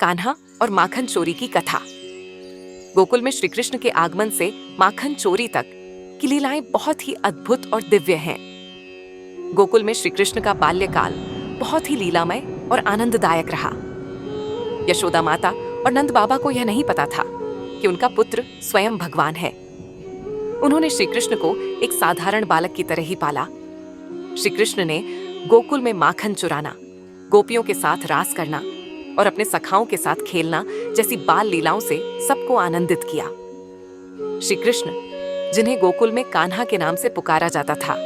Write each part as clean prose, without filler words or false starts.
कान्हा और माखन चोरी की कथा। गोकुल में श्री कृष्ण के आगमन से माखन चोरी तक की लीलाएं बहुत ही अद्भुत और दिव्य हैं। गोकुल में श्री कृष्ण का बाल्यकाल बहुत ही लीलामय और आनंददायक रहा। यशोदा माता और नंद बाबा को यह नहीं पता था कि उनका पुत्र स्वयं भगवान है। उन्होंने श्री कृष्ण को एक साधारण बालक की तरह ही पाला। श्री कृष्ण ने गोकुल में माखन चुराना, गोपियों के साथ रास करना और अपने सखाओं के साथ खेलना जैसी बाल लीलाओं से सबको आनंदित किया। श्री कृष्ण, जिन्हें गोकुल में कान्हा के नाम से पुकारा जाता था,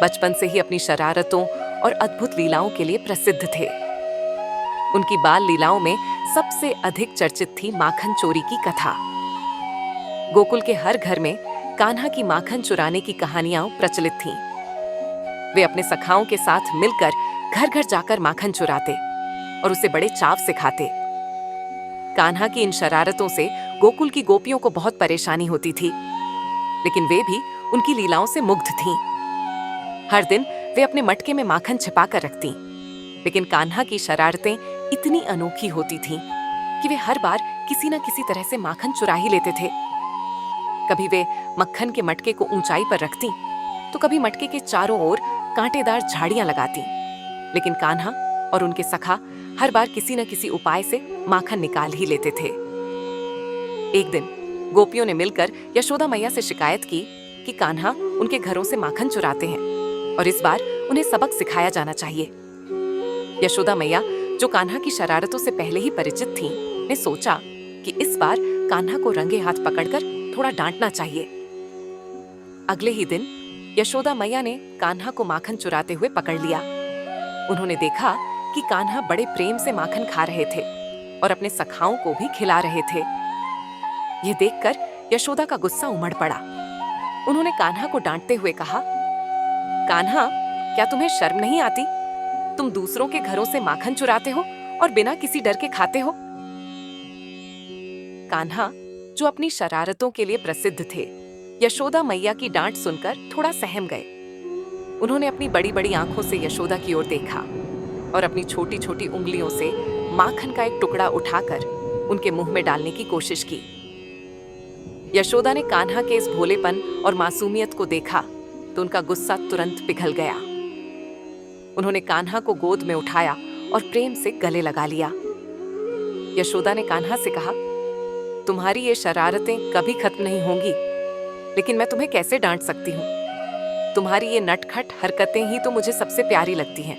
बचपन से ही अपनी शरारतों और अद्भुत लीलाओं के लिए प्रसिद्ध थे। उनकी बाल लीलाओं में सबसे अधिक चर्चित थी माखन चोरी की कथा। गोकुल के हर घर में कान्हा की माखन चुराने की कहानियां प्रचलित थीं। वे अपने सखाओं के साथ मिलकर घर घर जाकर माखन चुराते और उसे बड़े चाव से खाते। कान्हा की इन शरारतों से गोकुल की गोपियों को बहुत परेशानी होती थी, लेकिन वे भी उनकी लीलाओं से मुग्ध थीं। हर दिन वे अपने मटके में माखन छिपा कर रखतीं, लेकिन कान्हा की शरारतें इतनी अनोखी होती थीं कि वे हर बार किसी न किसी तरह से माखन चुरा ही लेते थे। कभी वे मक्खन के मटके को ऊंचाई पर रखतीं, तो कभी मटके के चारों ओर कांटेदार झाड़ियां लगातीं, लेकिन कान्हा और उनके सखा हर बार किसी न किसी उपाय से माखन निकाल ही लेते थे। एक दिन गोपियों ने मिलकर यशोदा मैया से शिकायत की कि कान्हा उनके घरों से माखन चुराते हैं और इस बार उन्हें सबक सिखाया जाना चाहिए। यशोदा मैया, जो कान्हा की शरारतों से पहले ही परिचित थीं, ने सोचा कि इस बार कान्हा को रंगे हाथ पकड़कर थोड़ा डांटना चाहिए। अगले ही दिन यशोदा मैया ने कान्हा को माखन चुराते हुए पकड़ लिया। उन्होंने देखा कि कान्हा बड़े प्रेम से माखन खा रहे थे और अपने सखाओं को भी खिला रहे थे। यह देखकर यशोदा का गुस्सा उमड़ पड़ा। उन्होंने कान्हा को डांटते हुए कहा, कान्हा, क्या तुम्हें शर्म नहीं आती? तुम दूसरों के घरों से माखन चुराते हो और बिना किसी डर के खाते हो। कान्हा, जो अपनी शरारतों के लिए प्रसिद्ध थे, यशोदा मैया की डांट सुनकर थोड़ा सहम गए। उन्होंने अपनी बड़ी बड़ी आंखों से यशोदा की ओर देखा और अपनी छोटी छोटी उंगलियों से माखन का एक टुकड़ा उठाकर उनके मुंह में डालने की कोशिश की। यशोदा ने कान्हा के इस भोलेपन और मासूमियत को देखा तो उनका गुस्सा तुरंत पिघल गया। उन्होंने कान्हा को गोद में उठाया और प्रेम से गले लगा लिया। यशोदा ने कान्हा से कहा, तुम्हारी ये शरारतें कभी खत्म नहीं होंगी, लेकिन मैं तुम्हें कैसे डांट सकती हूँ? तुम्हारी ये नटखट हरकतें ही तो मुझे सबसे प्यारी लगती हैं।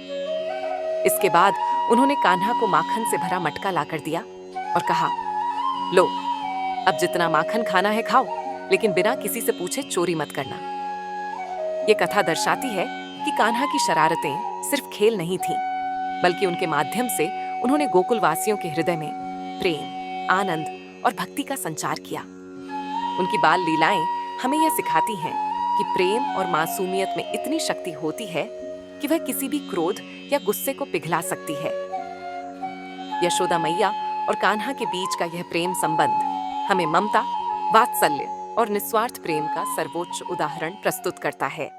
इसके बाद उन्होंने कान्हा को माखन से भरा मटका लाकर दिया और कहा, लो, अब जितना माखन खाना है खाओ, लेकिन बिना किसी से पूछे चोरी मत करना। ये कथा दर्शाती है कि कान्हा की शरारतें सिर्फ खेल नहीं थीं, बल्कि उनके माध्यम से उन्होंने गोकुल वासियों के हृदय में प्रेम, आनंद और भक्ति का संचार किया। उनकी बाल लीलाएं हमें यह सिखाती हैं कि प्रेम और मासूमियत में इतनी शक्ति होती है कि वह किसी भी क्रोध या गुस्से को पिघला सकती है। यशोदा मैया और कान्हा के बीच का यह प्रेम संबंध हमें ममता, वात्सल्य और निस्वार्थ प्रेम का सर्वोच्च उदाहरण प्रस्तुत करता है।